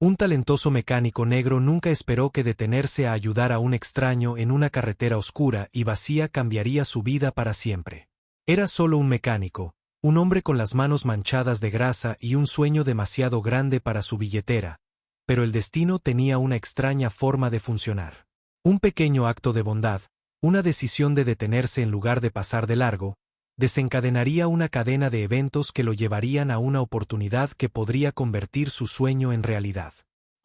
Un talentoso mecánico negro nunca esperó que detenerse a ayudar a un extraño en una carretera oscura y vacía cambiaría su vida para siempre. Era solo un mecánico, un hombre con las manos manchadas de grasa y un sueño demasiado grande para su billetera, pero el destino tenía una extraña forma de funcionar. Un pequeño acto de bondad, una decisión de detenerse en lugar de pasar de largo, desencadenaría una cadena de eventos que lo llevarían a una oportunidad que podría convertir su sueño en realidad.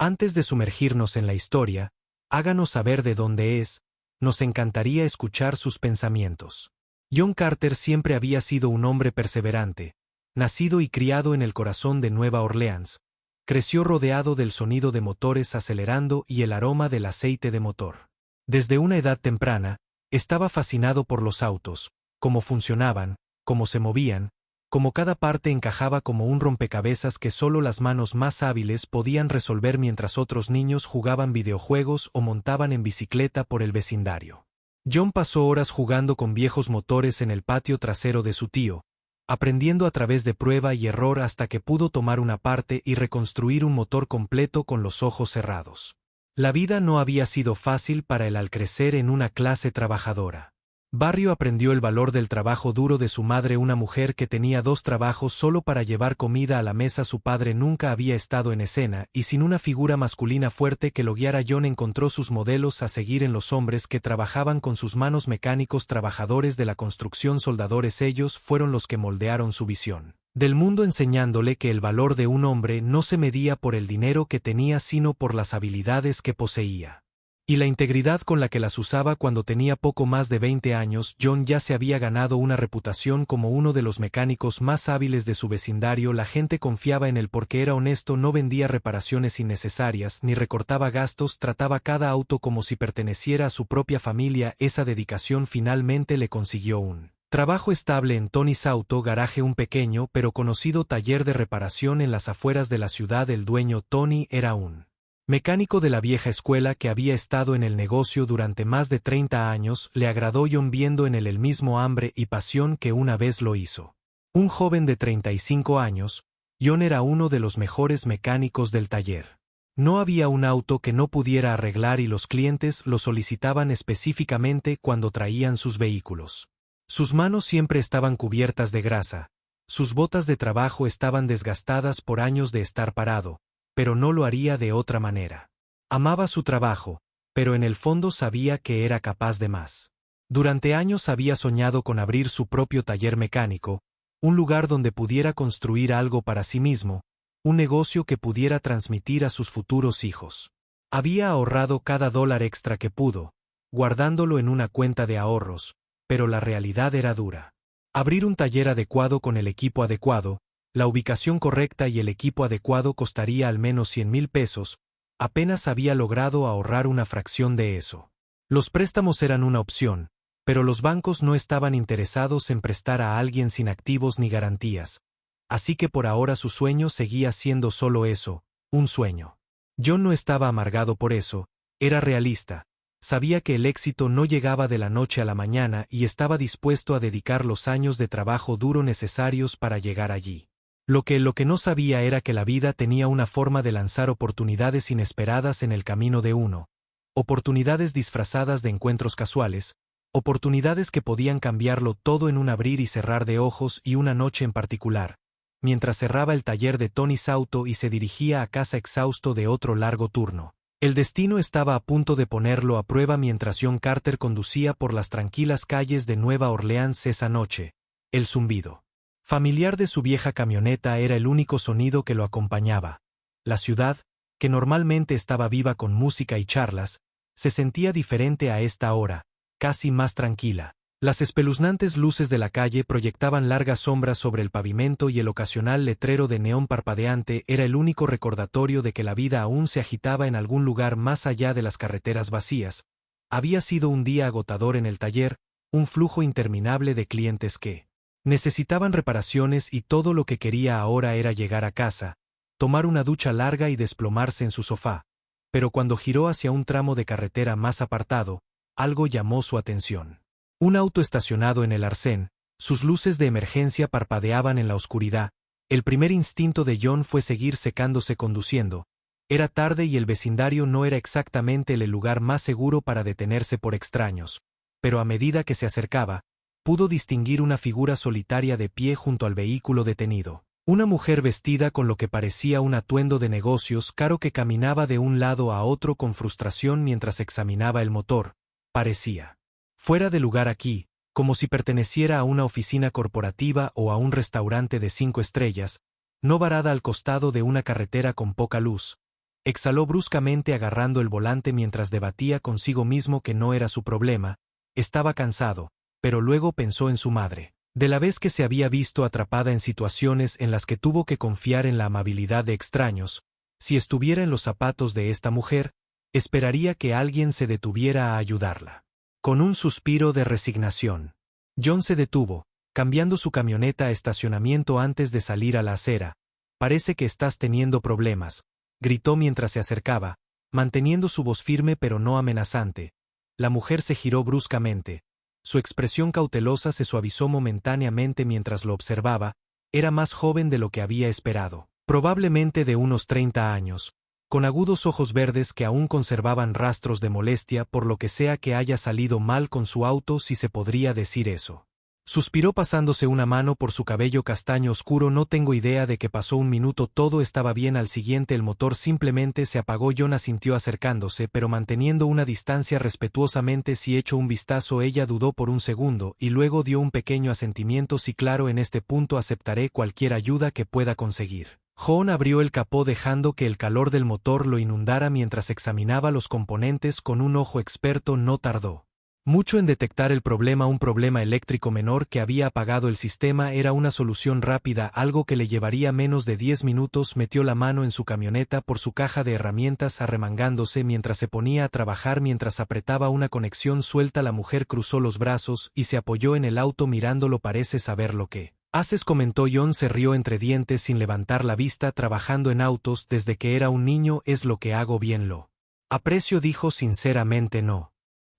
Antes de sumergirnos en la historia, háganos saber de dónde es, nos encantaría escuchar sus pensamientos. John Carter siempre había sido un hombre perseverante, nacido y criado en el corazón de Nueva Orleans. Creció rodeado del sonido de motores acelerando y el aroma del aceite de motor. Desde una edad temprana, estaba fascinado por los autos, cómo funcionaban, cómo se movían, cómo cada parte encajaba como un rompecabezas que solo las manos más hábiles podían resolver mientras otros niños jugaban videojuegos o montaban en bicicleta por el vecindario. John pasó horas jugando con viejos motores en el patio trasero de su tío, aprendiendo a través de prueba y error hasta que pudo tomar una parte y reconstruir un motor completo con los ojos cerrados. La vida no había sido fácil para él al crecer en una clase trabajadora. Barrio aprendió el valor del trabajo duro de su madre, una mujer que tenía 2 trabajos solo para llevar comida a la mesa. Su padre nunca había estado en escena y sin una figura masculina fuerte que lo guiara, John encontró sus modelos a seguir en los hombres que trabajaban con sus manos, mecánicos, trabajadores de la construcción, soldadores. Ellos fueron los que moldearon su visión del mundo, enseñándole que el valor de un hombre no se medía por el dinero que tenía sino por las habilidades que poseía y la integridad con la que las usaba. Cuando tenía poco más de 20 años, John ya se había ganado una reputación como uno de los mecánicos más hábiles de su vecindario. La gente confiaba en él porque era honesto, no vendía reparaciones innecesarias ni recortaba gastos, trataba cada auto como si perteneciera a su propia familia. Esa dedicación finalmente le consiguió un trabajo estable en Tony's Auto Garage, un pequeño pero conocido taller de reparación en las afueras de la ciudad. El dueño, Tony, era un mecánico de la vieja escuela que había estado en el negocio durante más de 30 años. Le agradó John viendo en él el mismo hambre y pasión que una vez lo hizo. Un joven de 35 años, John era uno de los mejores mecánicos del taller. No había un auto que no pudiera arreglar y los clientes lo solicitaban específicamente cuando traían sus vehículos. Sus manos siempre estaban cubiertas de grasa, sus botas de trabajo estaban desgastadas por años de estar parado, pero no lo haría de otra manera. Amaba su trabajo, pero en el fondo sabía que era capaz de más. Durante años había soñado con abrir su propio taller mecánico, un lugar donde pudiera construir algo para sí mismo, un negocio que pudiera transmitir a sus futuros hijos. Había ahorrado cada dólar extra que pudo, guardándolo en una cuenta de ahorros, pero la realidad era dura. Abrir un taller adecuado con el equipo adecuado, la ubicación correcta y el equipo adecuado costaría al menos 100,000 pesos, apenas había logrado ahorrar una fracción de eso. Los préstamos eran una opción, pero los bancos no estaban interesados en prestar a alguien sin activos ni garantías, así que por ahora su sueño seguía siendo solo eso, un sueño. John no estaba amargado por eso, era realista, sabía que el éxito no llegaba de la noche a la mañana y estaba dispuesto a dedicar los años de trabajo duro necesarios para llegar allí. Lo que no sabía era que la vida tenía una forma de lanzar oportunidades inesperadas en el camino de uno, oportunidades disfrazadas de encuentros casuales, oportunidades que podían cambiarlo todo en un abrir y cerrar de ojos. Y una noche en particular, mientras cerraba el taller de Tony's Auto y se dirigía a casa exhausto de otro largo turno, el destino estaba a punto de ponerlo a prueba. Mientras John Carter conducía por las tranquilas calles de Nueva Orleans esa noche, el zumbido familiar de su vieja camioneta era el único sonido que lo acompañaba. La ciudad, que normalmente estaba viva con música y charlas, se sentía diferente a esta hora, casi más tranquila. Las espeluznantes luces de la calle proyectaban largas sombras sobre el pavimento y el ocasional letrero de neón parpadeante era el único recordatorio de que la vida aún se agitaba en algún lugar más allá de las carreteras vacías. Había sido un día agotador en el taller, un flujo interminable de clientes que necesitaban reparaciones y todo lo que quería ahora era llegar a casa, tomar una ducha larga y desplomarse en su sofá. Pero cuando giró hacia un tramo de carretera más apartado, algo llamó su atención. Un auto estacionado en el arcén, sus luces de emergencia parpadeaban en la oscuridad. El primer instinto de John fue seguir secándose conduciendo, Era tarde y el vecindario no era exactamente el lugar más seguro para detenerse por extraños, pero a medida que se acercaba, pudo distinguir una figura solitaria de pie junto al vehículo detenido. Una mujer vestida con lo que parecía un atuendo de negocios caro que caminaba de un lado a otro con frustración mientras examinaba el motor. Parecía fuera de lugar aquí, como si perteneciera a una oficina corporativa o a un restaurante de 5 estrellas, no varada al costado de una carretera con poca luz. Exhaló bruscamente agarrando el volante mientras debatía consigo mismo que no era su problema, estaba cansado, pero luego pensó en su madre. De la vez que se había visto atrapada en situaciones en las que tuvo que confiar en la amabilidad de extraños, si estuviera en los zapatos de esta mujer, esperaría que alguien se detuviera a ayudarla. Con un suspiro de resignación, John se detuvo, cambiando su camioneta a estacionamiento antes de salir a la acera. «Parece que estás teniendo problemas», gritó mientras se acercaba, manteniendo su voz firme pero no amenazante. La mujer se giró bruscamente. Su expresión cautelosa se suavizó momentáneamente mientras lo observaba. Era más joven de lo que había esperado, probablemente de unos 30 años, con agudos ojos verdes que aún conservaban rastros de molestia por lo que sea que haya salido mal con su auto, si se podría decir eso. Suspiró pasándose una mano por su cabello castaño oscuro. «No tengo idea de qué pasó un minuto, todo estaba bien, al siguiente el motor simplemente se apagó». John asintió acercándose pero manteniendo una distancia respetuosamente. «Si echo un vistazo». Ella dudó por un segundo y luego dio un pequeño asentimiento. «Sí, claro, en este punto aceptaré cualquier ayuda que pueda conseguir». John abrió el capó dejando que el calor del motor lo inundara mientras examinaba los componentes con un ojo experto. No tardó mucho en detectar el problema, un problema eléctrico menor que había apagado el sistema. Era una solución rápida, algo que le llevaría menos de 10 minutos. Metió la mano en su camioneta por su caja de herramientas arremangándose mientras se ponía a trabajar. Mientras apretaba una conexión suelta, la mujer cruzó los brazos y se apoyó en el auto mirándolo. «Parece saber lo que haces», comentó. John se rió entre dientes sin levantar la vista. «Trabajando en autos desde que era un niño es lo que hago bien, lo aprecio», dijo sinceramente. «No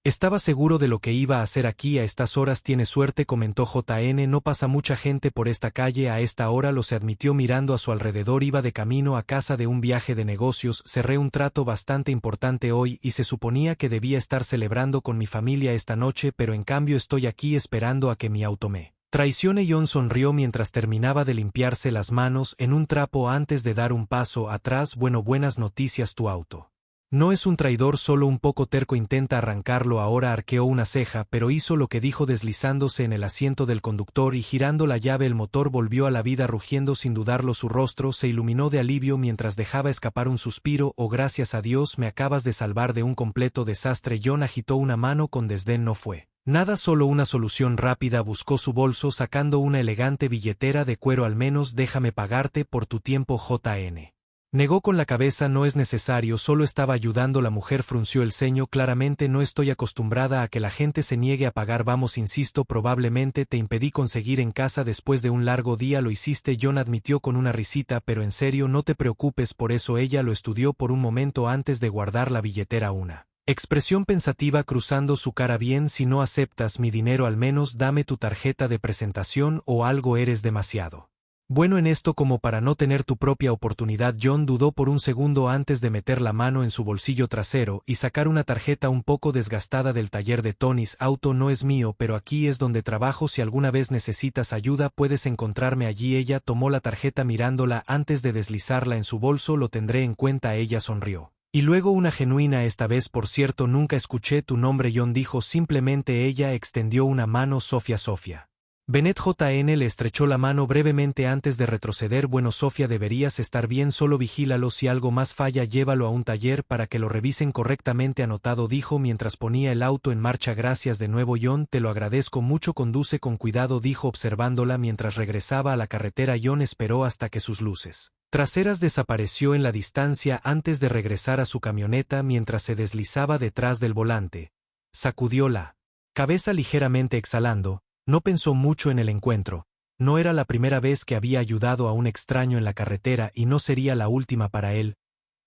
estaba seguro de lo que iba a hacer aquí a estas horas». «Tiene suerte», comentó JN, «no pasa mucha gente por esta calle a esta hora». Lo se admitió mirando a su alrededor. «Iba de camino a casa de un viaje de negocios. Cerré un trato bastante importante hoy y se suponía que debía estar celebrando con mi familia esta noche, pero en cambio estoy aquí esperando a que mi auto me traicione». John sonrió mientras terminaba de limpiarse las manos en un trapo antes de dar un paso atrás. «Bueno, buenas noticias, tu auto no es un traidor, solo un poco terco. Intenta arrancarlo ahora». Arqueó una ceja, pero hizo lo que dijo deslizándose en el asiento del conductor y girando la llave. El motor volvió a la vida rugiendo. Sin dudarlo su rostro se iluminó de alivio mientras dejaba escapar un suspiro. «Oh, gracias a Dios, me acabas de salvar de un completo desastre». John agitó una mano con desdén. «No fue nada, solo una solución rápida». Buscó su bolso sacando una elegante billetera de cuero. «Al menos déjame pagarte por tu tiempo». JN negó con la cabeza. «No es necesario, solo estaba ayudando». La mujer frunció el ceño. «Claramente no estoy acostumbrada a que la gente se niegue a pagar». «Vamos, insisto, probablemente te impedí conseguir en casa después de un largo día». «Lo hiciste», John admitió con una risita, «pero en serio, no te preocupes por eso». Ella lo estudió por un momento antes de guardar la billetera, una expresión pensativa cruzando su cara. «Bien, si no aceptas mi dinero, al menos dame tu tarjeta de presentación o algo. Eres demasiado bueno en esto como para no tener tu propia oportunidad». John dudó por un segundo antes de meter la mano en su bolsillo trasero y sacar una tarjeta un poco desgastada del taller de Tony's auto. «No es mío, pero aquí es donde trabajo. Si alguna vez necesitas ayuda puedes encontrarme allí». Ella tomó la tarjeta mirándola antes de deslizarla en su bolso. «Lo tendré en cuenta». Ella sonrió. Y luego una genuina «Esta vez, por cierto, nunca escuché tu nombre». John dijo simplemente. Ella extendió una mano. «Sofía». Bennett JN le estrechó la mano brevemente antes de retroceder. «Bueno, Sofía, deberías estar bien, solo vigílalo. Si algo más falla, llévalo a un taller para que lo revisen correctamente». «Anotado», dijo mientras ponía el auto en marcha. «Gracias de nuevo, John, te lo agradezco mucho. Conduce con cuidado», dijo observándola mientras regresaba a la carretera. John esperó hasta que sus luces traseras desapareció en la distancia antes de regresar a su camioneta mientras se deslizaba detrás del volante. Sacudió la cabeza ligeramente exhalando. No pensó mucho en el encuentro. No era la primera vez que había ayudado a un extraño en la carretera y no sería la última para él.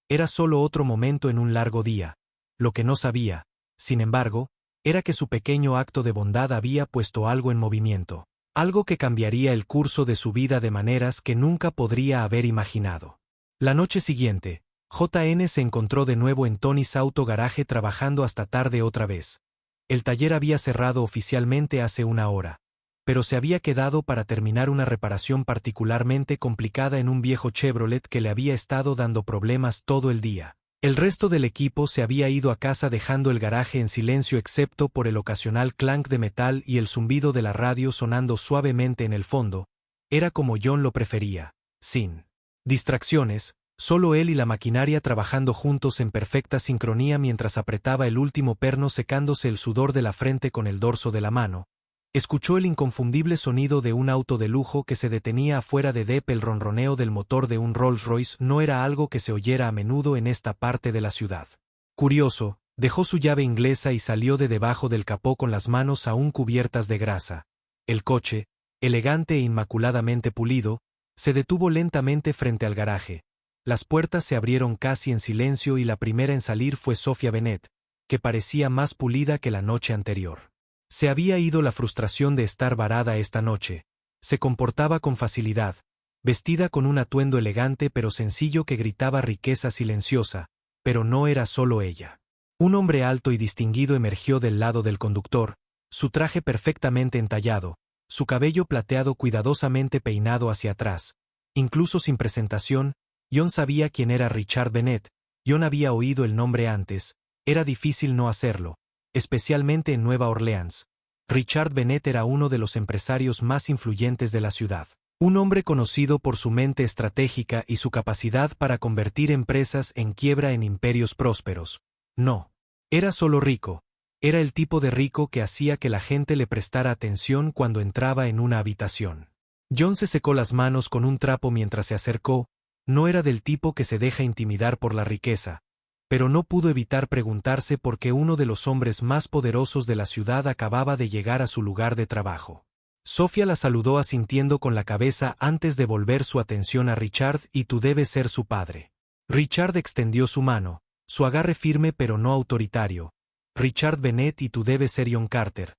Era solo otro momento en un largo día. Lo que no sabía, sin embargo, era que su pequeño acto de bondad había puesto algo en movimiento. Algo que cambiaría el curso de su vida de maneras que nunca podría haber imaginado. La noche siguiente, JN se encontró de nuevo en Tony's Auto Garage trabajando hasta tarde otra vez. El taller había cerrado oficialmente hace una hora, pero se había quedado para terminar una reparación particularmente complicada en un viejo Chevrolet que le había estado dando problemas todo el día. El resto del equipo se había ido a casa dejando el garaje en silencio excepto por el ocasional clank de metal y el zumbido de la radio sonando suavemente en el fondo. Era como John lo prefería, sin distracciones, solo él y la maquinaria trabajando juntos en perfecta sincronía mientras apretaba el último perno secándose el sudor de la frente con el dorso de la mano. Escuchó el inconfundible sonido de un auto de lujo que se detenía afuera de Depp. El ronroneo del motor de un Rolls-Royce no era algo que se oyera a menudo en esta parte de la ciudad. Curioso, dejó su llave inglesa y salió de debajo del capó con las manos aún cubiertas de grasa. El coche, elegante e inmaculadamente pulido, se detuvo lentamente frente al garaje. Las puertas se abrieron casi en silencio y la primera en salir fue Sophia Bennett, que parecía más pulida que la noche anterior. Se había ido la frustración de estar varada esta noche. Se comportaba con facilidad, vestida con un atuendo elegante pero sencillo que gritaba riqueza silenciosa, pero no era solo ella. Un hombre alto y distinguido emergió del lado del conductor, su traje perfectamente entallado, su cabello plateado cuidadosamente peinado hacia atrás. Incluso sin presentación, John sabía quién era Richard Bennett. John había oído el nombre antes, era difícil no hacerlo, especialmente en Nueva Orleans. Richard Bennett era uno de los empresarios más influyentes de la ciudad. Un hombre conocido por su mente estratégica y su capacidad para convertir empresas en quiebra en imperios prósperos. No. Era solo rico. Era el tipo de rico que hacía que la gente le prestara atención cuando entraba en una habitación. John se secó las manos con un trapo mientras se acercó. No era del tipo que se deja intimidar por la riqueza, pero no pudo evitar preguntarse por qué uno de los hombres más poderosos de la ciudad acababa de llegar a su lugar de trabajo. Sophia la saludó asintiendo con la cabeza antes de volver su atención a Richard. Y tú debes ser su padre. Richard extendió su mano, su agarre firme pero no autoritario. Richard Bennett, y tú debes ser John Carter,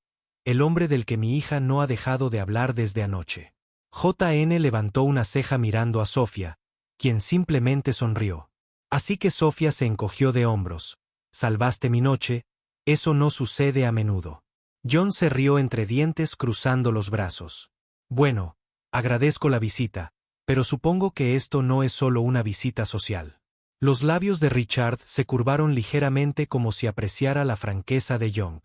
el hombre del que mi hija no ha dejado de hablar desde anoche. JN levantó una ceja mirando a Sophia, quien simplemente sonrió. Así que Sophia se encogió de hombros. Salvaste mi noche, eso no sucede a menudo. John se rió entre dientes cruzando los brazos. Bueno, agradezco la visita, pero supongo que esto no es solo una visita social. Los labios de Richard se curvaron ligeramente como si apreciara la franqueza de John.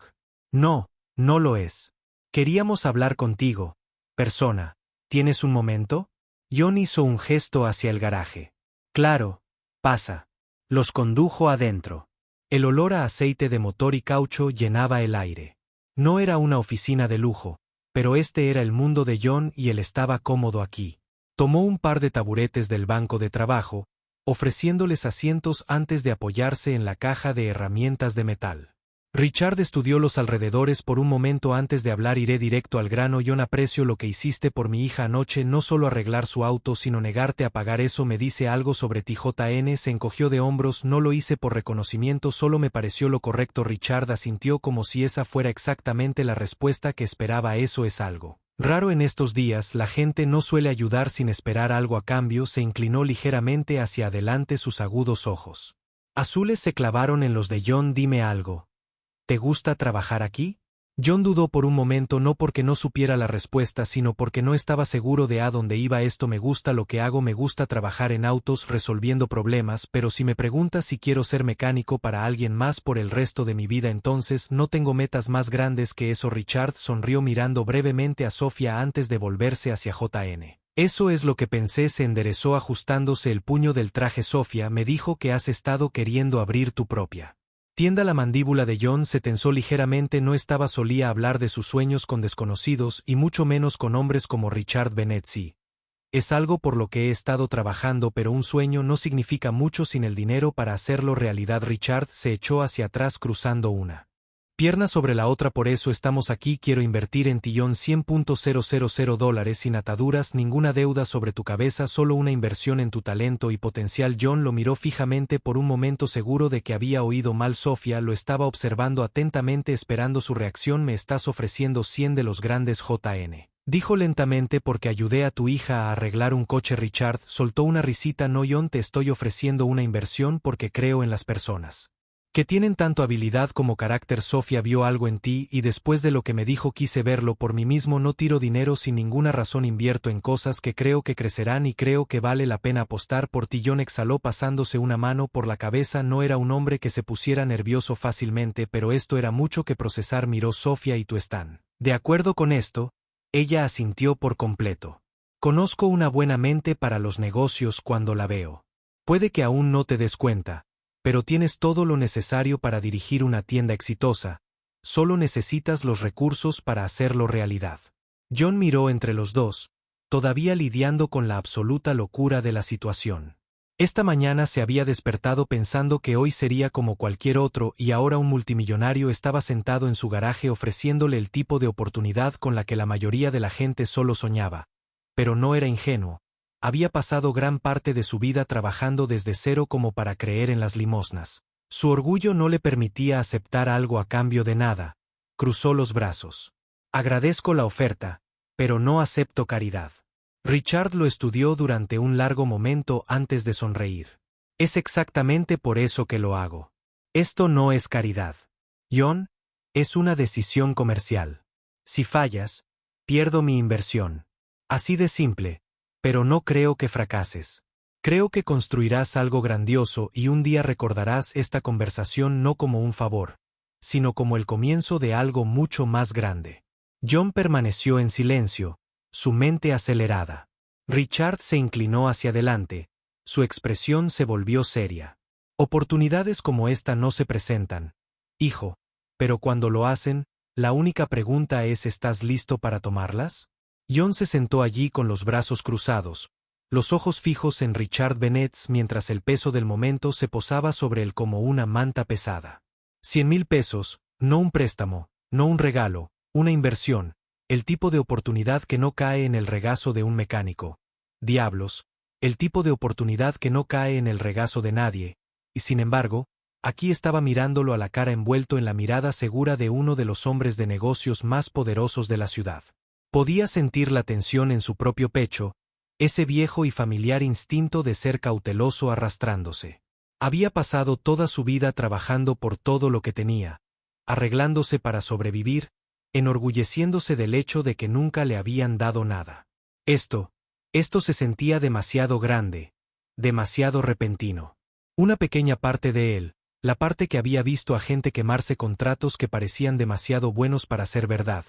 No, no lo es. Queríamos hablar contigo, persona. ¿Tienes un momento? John hizo un gesto hacia el garaje. Claro, pasa. Los condujo adentro. El olor a aceite de motor y caucho llenaba el aire. No era una oficina de lujo, pero este era el mundo de John y él estaba cómodo aquí. Tomó un par de taburetes del banco de trabajo, ofreciéndoles asientos antes de apoyarse en la caja de herramientas de metal. Richard estudió los alrededores por un momento antes de hablar. Iré directo al grano. John, aprecio lo que hiciste por mi hija anoche, no solo arreglar su auto sino negarte a pagar. Eso me dice algo sobre ti. JN se encogió de hombros. No lo hice por reconocimiento, solo me pareció lo correcto. Richard asintió como si esa fuera exactamente la respuesta que esperaba. Eso es algo raro en estos días, la gente no suele ayudar sin esperar algo a cambio. Se inclinó ligeramente hacia adelante, sus agudos ojos azules se clavaron en los de John. Dime algo. ¿Te gusta trabajar aquí? John dudó por un momento, no porque no supiera la respuesta sino porque no estaba seguro de a dónde iba esto. Me gusta lo que hago, me gusta trabajar en autos resolviendo problemas, pero si me preguntas si quiero ser mecánico para alguien más por el resto de mi vida, entonces no tengo metas más grandes que eso. Richard sonrió mirando brevemente a Sophia antes de volverse hacia JN. Eso es lo que pensé. Se enderezó ajustándose el puño del traje. Sophia me dijo que has estado queriendo abrir tu propia tienda. La mandíbula de John se tensó ligeramente. No solía hablar de sus sueños con desconocidos y mucho menos con hombres como Richard Bennett. Sí. Es algo por lo que he estado trabajando, pero un sueño no significa mucho sin el dinero para hacerlo realidad. Richard se echó hacia atrás cruzando una pierna sobre la otra. Por eso estamos aquí. Quiero invertir en ti. John, $100,000 sin ataduras, ninguna deuda sobre tu cabeza, solo una inversión en tu talento y potencial. John lo miró fijamente por un momento, seguro de que había oído mal. Sophia lo estaba observando atentamente, esperando su reacción. Me estás ofreciendo 100 de los grandes. JN Dijo lentamente porque ayudé a tu hija a arreglar un coche. Richard soltó una risita. No, John, te estoy ofreciendo una inversión porque creo en las personas que tienen tanto habilidad como carácter. Sofía vio algo en ti y después de lo que me dijo quise verlo por mí mismo. No tiro dinero sin ninguna razón, invierto en cosas que creo que crecerán y creo que vale la pena apostar por ti. John exhaló pasándose una mano por la cabeza. No era un hombre que se pusiera nervioso fácilmente, pero esto era mucho que procesar. Miró Sofía. ¿Y tú están de acuerdo con esto? Ella asintió por completo. Conozco una buena mente para los negocios cuando la veo. Puede que aún no te des cuenta, pero tienes todo lo necesario para dirigir una tienda exitosa, solo necesitas los recursos para hacerlo realidad. John miró entre los dos, todavía lidiando con la absoluta locura de la situación. Esta mañana se había despertado pensando que hoy sería como cualquier otro y ahora un multimillonario estaba sentado en su garaje ofreciéndole el tipo de oportunidad con la que la mayoría de la gente solo soñaba. Pero no era ingenuo. Había pasado gran parte de su vida trabajando desde cero como para creer en las limosnas. Su orgullo no le permitía aceptar algo a cambio de nada. Cruzó los brazos. Agradezco la oferta, pero no acepto caridad. Richard lo estudió durante un largo momento antes de sonreír. Es exactamente por eso que lo hago. Esto no es caridad, John, es una decisión comercial. Si fallas, pierdo mi inversión. Así de simple. Pero no creo que fracases. Creo que construirás algo grandioso y un día recordarás esta conversación no como un favor, sino como el comienzo de algo mucho más grande. John permaneció en silencio, su mente acelerada. Richard se inclinó hacia adelante, su expresión se volvió seria. Oportunidades como esta no se presentan, hijo, pero cuando lo hacen, la única pregunta es ¿estás listo para tomarlas? John se sentó allí con los brazos cruzados, los ojos fijos en Richard Bennett mientras el peso del momento se posaba sobre él como una manta pesada. 100,000 pesos, no un préstamo, no un regalo, una inversión, el tipo de oportunidad que no cae en el regazo de un mecánico. Diablos, el tipo de oportunidad que no cae en el regazo de nadie, y sin embargo, aquí estaba mirándolo a la cara envuelto en la mirada segura de uno de los hombres de negocios más poderosos de la ciudad. Podía sentir la tensión en su propio pecho, ese viejo y familiar instinto de ser cauteloso arrastrándose. Había pasado toda su vida trabajando por todo lo que tenía, arreglándose para sobrevivir, enorgulleciéndose del hecho de que nunca le habían dado nada. Esto se sentía demasiado grande, demasiado repentino. Una pequeña parte de él, la parte que había visto a gente quemarse contratos que parecían demasiado buenos para ser verdad,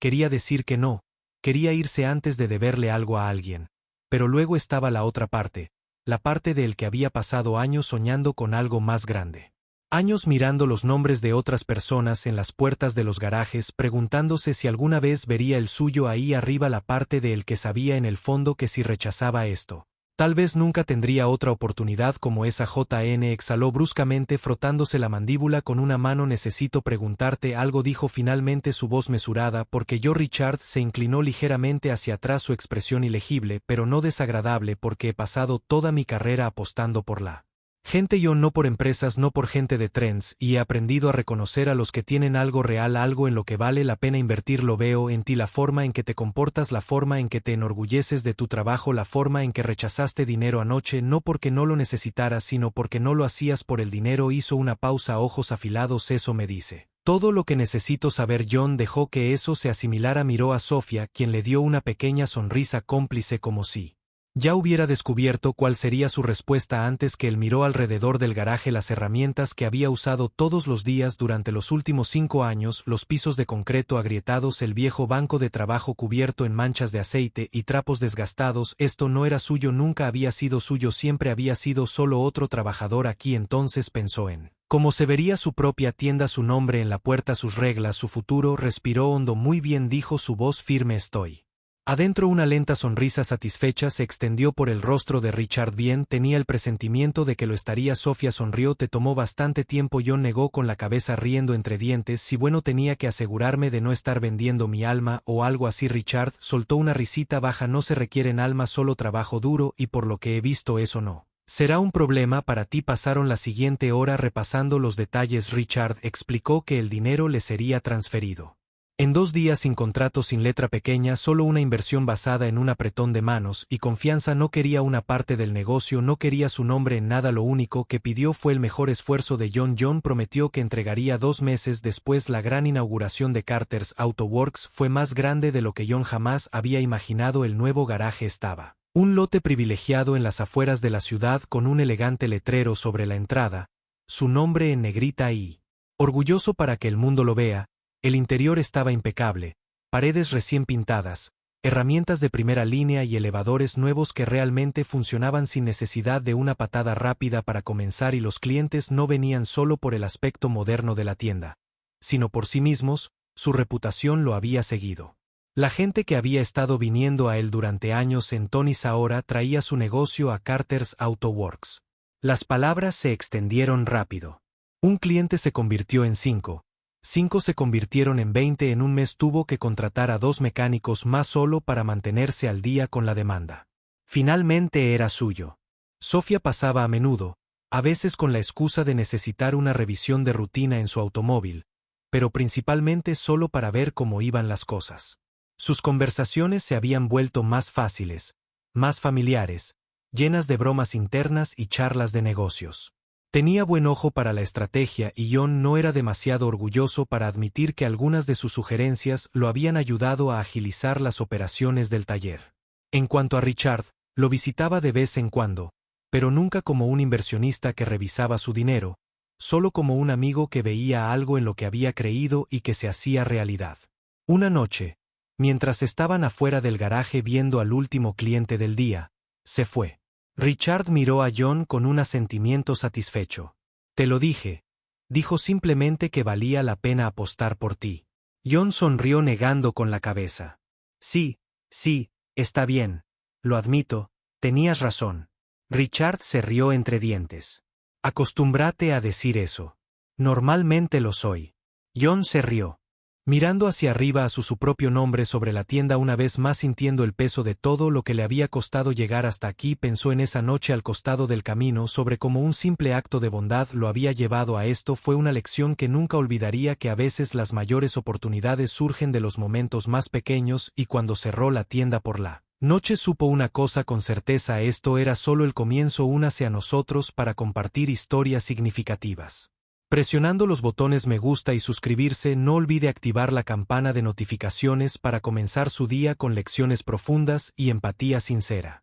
quería decir que no, quería irse antes de deberle algo a alguien. Pero luego estaba la otra parte, la parte de él que había pasado años soñando con algo más grande. Años mirando los nombres de otras personas en las puertas de los garajes preguntándose si alguna vez vería el suyo ahí arriba, la parte de él que sabía en el fondo que si rechazaba esto, tal vez nunca tendría otra oportunidad como esa. JN exhaló bruscamente frotándose la mandíbula con una mano. Necesito preguntarte algo, dijo finalmente su voz mesurada, porque yo. Richard se inclinó ligeramente hacia atrás, su expresión ilegible pero no desagradable. Porque he pasado toda mi carrera apostando por la gente, yo no por empresas, no por gente de trends, y he aprendido a reconocer a los que tienen algo real, algo en lo que vale la pena invertir. Lo veo en ti, la forma en que te comportas, la forma en que te enorgulleces de tu trabajo, la forma en que rechazaste dinero anoche, no porque no lo necesitaras, sino porque no lo hacías por el dinero. Hizo una pausa, ojos afilados. Eso me dice todo lo que necesito saber. John dejó que eso se asimilara. Miró a Sofía, quien le dio una pequeña sonrisa cómplice como si ya hubiera descubierto cuál sería su respuesta antes que él. Miró alrededor del garaje las herramientas que había usado todos los días durante los últimos 5 años, los pisos de concreto agrietados, el viejo banco de trabajo cubierto en manchas de aceite y trapos desgastados. Esto no era suyo, nunca había sido suyo, siempre había sido solo otro trabajador aquí. Entonces pensó en cómo se vería su propia tienda, su nombre en la puerta, sus reglas, su futuro. Respiró hondo. Muy bien, dijo su voz firme. Estoy adentro. Una lenta sonrisa satisfecha se extendió por el rostro de Richard. Bien, tenía el presentimiento de que lo estaría. Sofía sonrió. Te tomó bastante tiempo. John negó con la cabeza riendo entre dientes. Si bueno, tenía que asegurarme de no estar vendiendo mi alma o algo así. Richard soltó una risita baja. No se requieren almas, solo trabajo duro, y por lo que he visto eso no será un problema para ti. Pasaron la siguiente hora repasando los detalles. Richard explicó que el dinero le sería transferido En 2 días sin contrato, sin letra pequeña, solo una inversión basada en un apretón de manos y confianza. No quería una parte del negocio, no quería su nombre en nada. Lo único que pidió fue el mejor esfuerzo de John. John prometió que entregaría 2 meses después. La gran inauguración de Carter's Auto Works fue más grande de lo que John jamás había imaginado. El nuevo garaje estaba un lote privilegiado en las afueras de la ciudad con un elegante letrero sobre la entrada, su nombre en negrita y orgulloso para que el mundo lo vea. El interior estaba impecable, paredes recién pintadas, herramientas de primera línea y elevadores nuevos que realmente funcionaban sin necesidad de una patada rápida para comenzar, y los clientes no venían solo por el aspecto moderno de la tienda, sino por sí mismos. Su reputación lo había seguido. La gente que había estado viniendo a él durante años en Tony's ahora traía su negocio a Carter's Auto Works. Las palabras se extendieron rápido. Un cliente se convirtió en 5 se convirtieron en 20. En un mes tuvo que contratar a 2 mecánicos más solo para mantenerse al día con la demanda. Finalmente era suyo. Sofía pasaba a menudo, a veces con la excusa de necesitar una revisión de rutina en su automóvil, pero principalmente solo para ver cómo iban las cosas. Sus conversaciones se habían vuelto más fáciles, más familiares, llenas de bromas internas y charlas de negocios. Tenía buen ojo para la estrategia y John no era demasiado orgulloso para admitir que algunas de sus sugerencias lo habían ayudado a agilizar las operaciones del taller. En cuanto a Richard, lo visitaba de vez en cuando, pero nunca como un inversionista que revisaba su dinero, solo como un amigo que veía algo en lo que había creído y que se hacía realidad. Una noche, mientras estaban afuera del garaje viendo al último cliente del día, se fue. Richard miró a John con un asentimiento satisfecho. «Te lo dije», dijo simplemente, «que valía la pena apostar por ti». John sonrió negando con la cabeza. «Sí, está bien. Lo admito, tenías razón». Richard se rió entre dientes. «Acostúmbrate a decir eso. Normalmente lo soy». John se rió, mirando hacia arriba a su propio nombre sobre la tienda, una vez más sintiendo el peso de todo lo que le había costado llegar hasta aquí. Pensó en esa noche al costado del camino, sobre cómo un simple acto de bondad lo había llevado a esto. Fue una lección que nunca olvidaría, que a veces las mayores oportunidades surgen de los momentos más pequeños, y cuando cerró la tienda por la noche supo una cosa con certeza: esto era solo el comienzo. Únase a nosotros para compartir historias significativas presionando los botones me gusta y suscribirse. No olvide activar la campana de notificaciones para comenzar su día con lecciones profundas y empatía sincera.